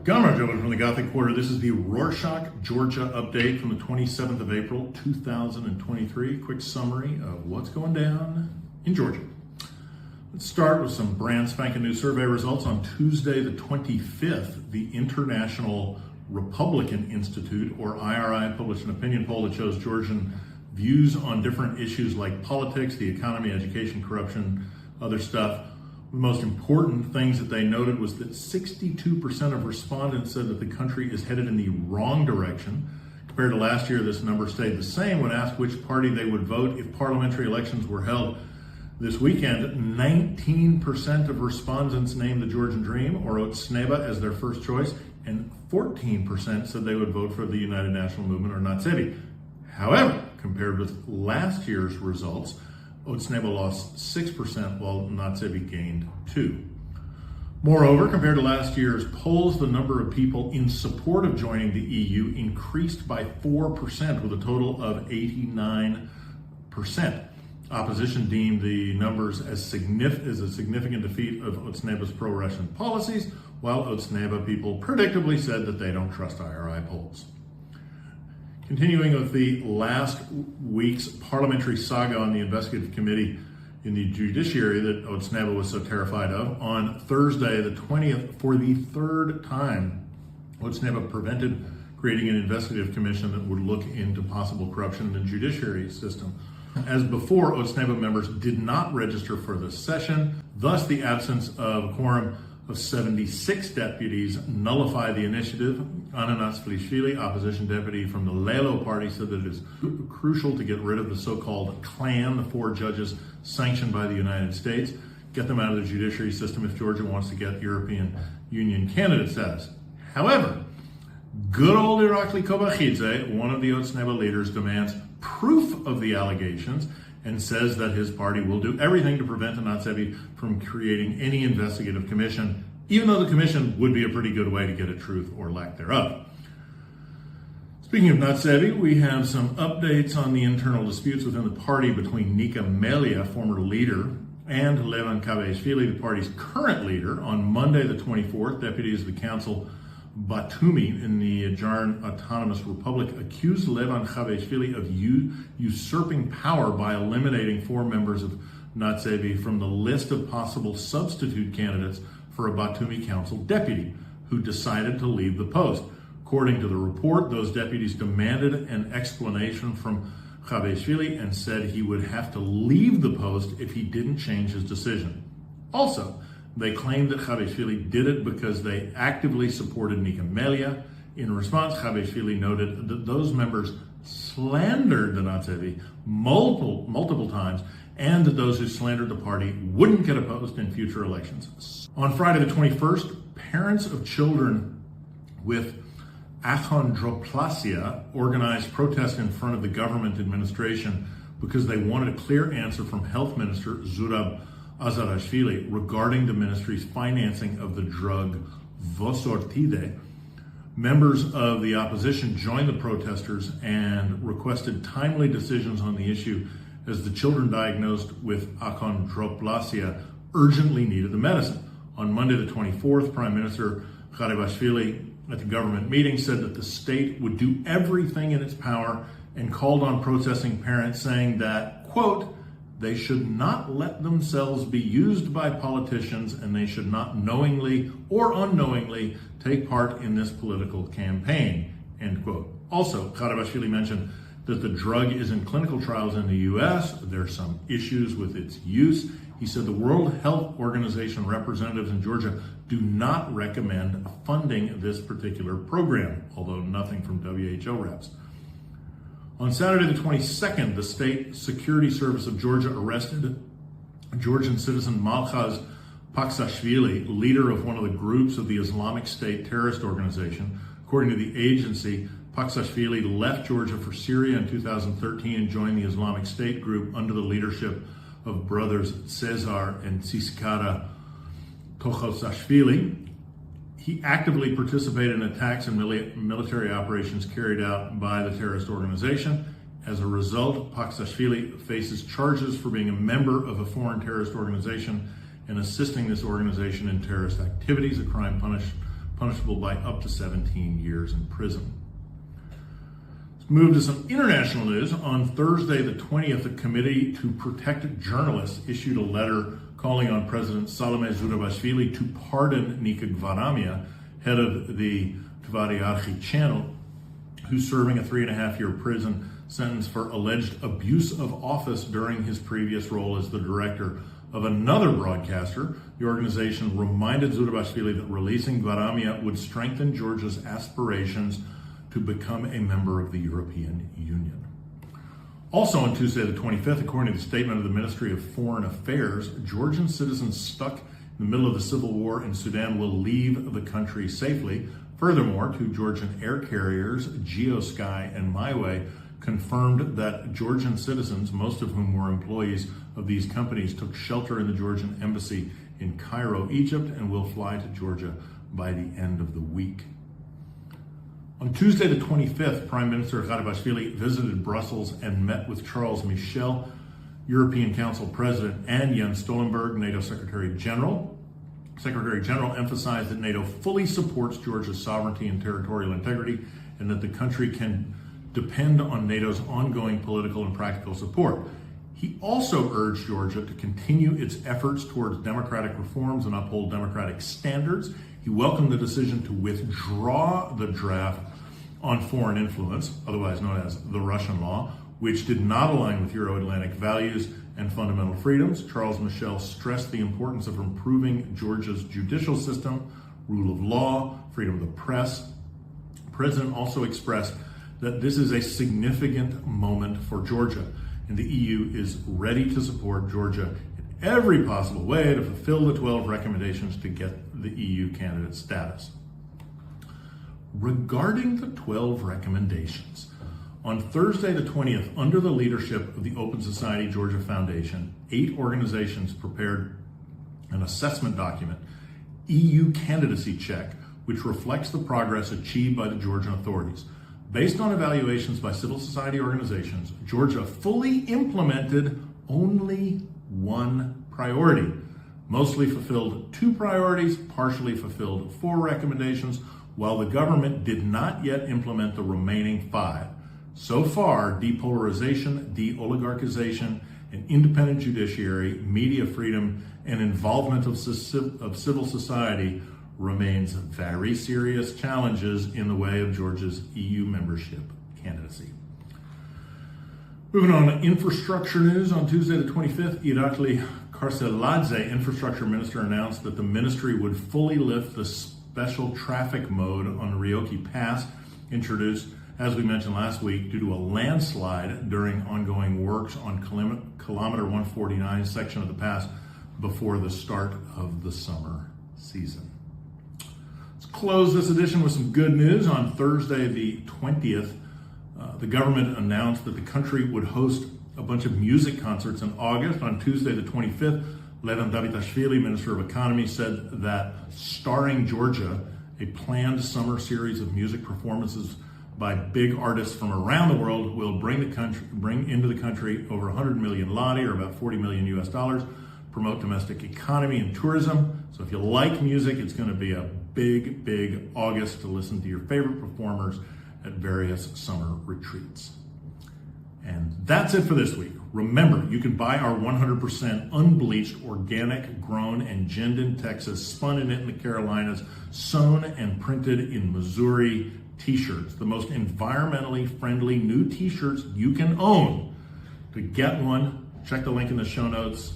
Gamma Joe from the Gothic Quarter. This is the Rorshok, Georgia update from the 27th of April, 2023. Quick summary of what's going down in Georgia. Let's start with some brand spanking new survey results. On Tuesday, the 25th, the International Republican Institute, or IRI, published an opinion poll that shows Georgian views on different issues like politics, the economy, education, corruption, other stuff. The most important things that they noted was that 62% of respondents said that the country is headed in the wrong direction. Compared to last year, this number stayed the same. When asked which party they would vote if parliamentary elections were held this weekend, 19% of respondents named the Georgian Dream, or Otsneba, as their first choice, and 14% said they would vote for the United National Movement, or Natsevy. However, compared with last year's results, Otsneba lost 6%, while Natsevy gained 2%. Moreover, compared to last year's polls, the number of people in support of joining the EU increased by 4%, with a total of 89%. Opposition deemed the numbers as a significant defeat of Otsneba's pro-Russian policies, while Otsneba people predictably said that they don't trust IRI polls. Continuing with the last week's parliamentary saga on the investigative committee in the judiciary that Otsneba was so terrified of, on Thursday, the 20th, for the third time, Otsneba prevented creating an investigative commission that would look into possible corruption in the judiciary system. As before, Otsneba members did not register for the session, thus the absence of quorum of 76 deputies nullified the initiative. Garibashvili, opposition deputy from the Lelo party, said that it is crucial to get rid of the so-called clan, the 4 judges sanctioned by the United States, get them out of the judiciary system if Georgia wants to get European Union candidate status. However, good old Irakli Kobachidze, one of the Otsneba leaders, demands proof of the allegations and says that his party will do everything to prevent the Natsevy from creating any investigative commission, even though the commission would be a pretty good way to get at truth or lack thereof. Speaking of Natsevy, we have some updates on the internal disputes within the party between Nika Melia, former leader, and Levan Garibashvili, the party's current leader. On Monday, the 24th, deputies of the council Batumi in the Ajarn Autonomous Republic accused Levan Garibashvili of usurping power by eliminating 4 members of Natsevy from the list of possible substitute candidates for a Batumi council deputy, who decided to leave the post. According to the report, those deputies demanded an explanation from Garibashvili and said he would have to leave the post if he didn't change his decision. Also, they claimed that Garibashvili did it because they actively supported Nika Melia. In response, Garibashvili noted that those members slandered the Natsevy multiple times, and that those who slandered the party wouldn't get a post in future elections. On Friday the 21st, parents of children with achondroplasia organized protests in front of the government administration because they wanted a clear answer from Health Minister Zurab Azarashvili regarding the ministry's financing of the drug Vosortide. Members of the opposition joined the protesters and requested timely decisions on the issue, as the children diagnosed with achondroplasia urgently needed the medicine. On Monday the 24th, Prime Minister Garibashvili at the government meeting said that the state would do everything in its power and called on protesting parents, saying that, quote, they should not let themselves be used by politicians, and they should not knowingly or unknowingly take part in this political campaign, end quote. Also, Garibashvili mentioned that the drug is in clinical trials in the U.S. There's some issues with its use. He said the World Health Organization representatives in Georgia do not recommend funding this particular program, although nothing from WHO reps. On Saturday the 22nd, the State Security Service of Georgia arrested Georgian citizen Malchaz Paksashvili, leader of one of the groups of the Islamic State terrorist organization. According to the agency, Paksashvili left Georgia for Syria in 2013 and joined the Islamic State group under the leadership of brothers Cesar and Tsiskara Tokhosashvili. He actively participated in attacks and military operations carried out by the terrorist organization. As a result, Paksashvili faces charges for being a member of a foreign terrorist organization and assisting this organization in terrorist activities, a crime punishable by up to 17 years in prison. Let's move to some international news. On Thursday, the 20th, the Committee to Protect Journalists issued a letter calling on President Salome Garibashvili to pardon Nika Gvaramia, head of the Tvariarchi channel, who's serving a 3.5-year prison sentence for alleged abuse of office during his previous role as the director of another broadcaster. The organization reminded Garibashvili that releasing Gvaramia would strengthen Georgia's aspirations to become a member of the European Union. Also on Tuesday the 25th, according to the statement of the Ministry of Foreign Affairs, Georgian citizens stuck in the middle of the civil war in Sudan will leave the country safely. Furthermore, two Georgian air carriers, GeoSky and MyWay, confirmed that Georgian citizens, most of whom were employees of these companies, took shelter in the Georgian embassy in Cairo, Egypt, and will fly to Georgia by the end of the week. On Tuesday the 25th, Prime Minister Garibashvili visited Brussels and met with Charles Michel, European Council President, and Jens Stoltenberg, NATO Secretary General. Secretary General emphasized that NATO fully supports Georgia's sovereignty and territorial integrity, and that the country can depend on NATO's ongoing political and practical support. He also urged Georgia to continue its efforts towards democratic reforms and uphold democratic standards. He welcomed the decision to withdraw the draft on foreign influence, otherwise known as the Russian law, which did not align with Euro-Atlantic values and fundamental freedoms. Charles Michel stressed the importance of improving Georgia's judicial system, rule of law, freedom of the press. The president also expressed that this is a significant moment for Georgia, and the EU is ready to support Georgia in every possible way to fulfill the 12 recommendations to get the EU candidate status. Regarding the 12 recommendations, on Thursday the 20th, under the leadership of the Open Society Georgia Foundation, 8 organizations prepared an assessment document, EU Candidacy Check, which reflects the progress achieved by the Georgian authorities. Based on evaluations by civil society organizations, Georgia fully implemented only 1 priority, mostly fulfilled 2 priorities, partially fulfilled 4 recommendations, while the government did not yet implement the remaining 5. So far, depolarization, de-oligarchization, an independent judiciary, media freedom, and involvement of civil society remains very serious challenges in the way of Georgia's EU membership candidacy. Moving on to infrastructure news, on Tuesday the 25th, Irakli Karseladze, infrastructure minister, announced that the ministry would fully lift the special traffic mode on Rioki Pass, introduced, as we mentioned last week, due to a landslide during ongoing works on kilometer 149 section of the pass before the start of the summer season. Let's close this edition with some good news. On Thursday the 20th, the government announced that the country would host a bunch of music concerts in August. On Tuesday the 25th, Levan Davitashvili, Minister of Economy, said that Starring Georgia, a planned summer series of music performances by big artists from around the world, will bring into the country over 100 million lari, or about $40 million US, promote domestic economy and tourism. So if you like music, it's going to be a big August to listen to your favorite performers at various summer retreats. And that's it for this week. Remember, you can buy our 100% unbleached, organic, grown, and ginned in Texas, spun and knit in the Carolinas, sewn and printed in Missouri t-shirts, the most environmentally friendly new t-shirts you can own. To get one, check the link in the show notes.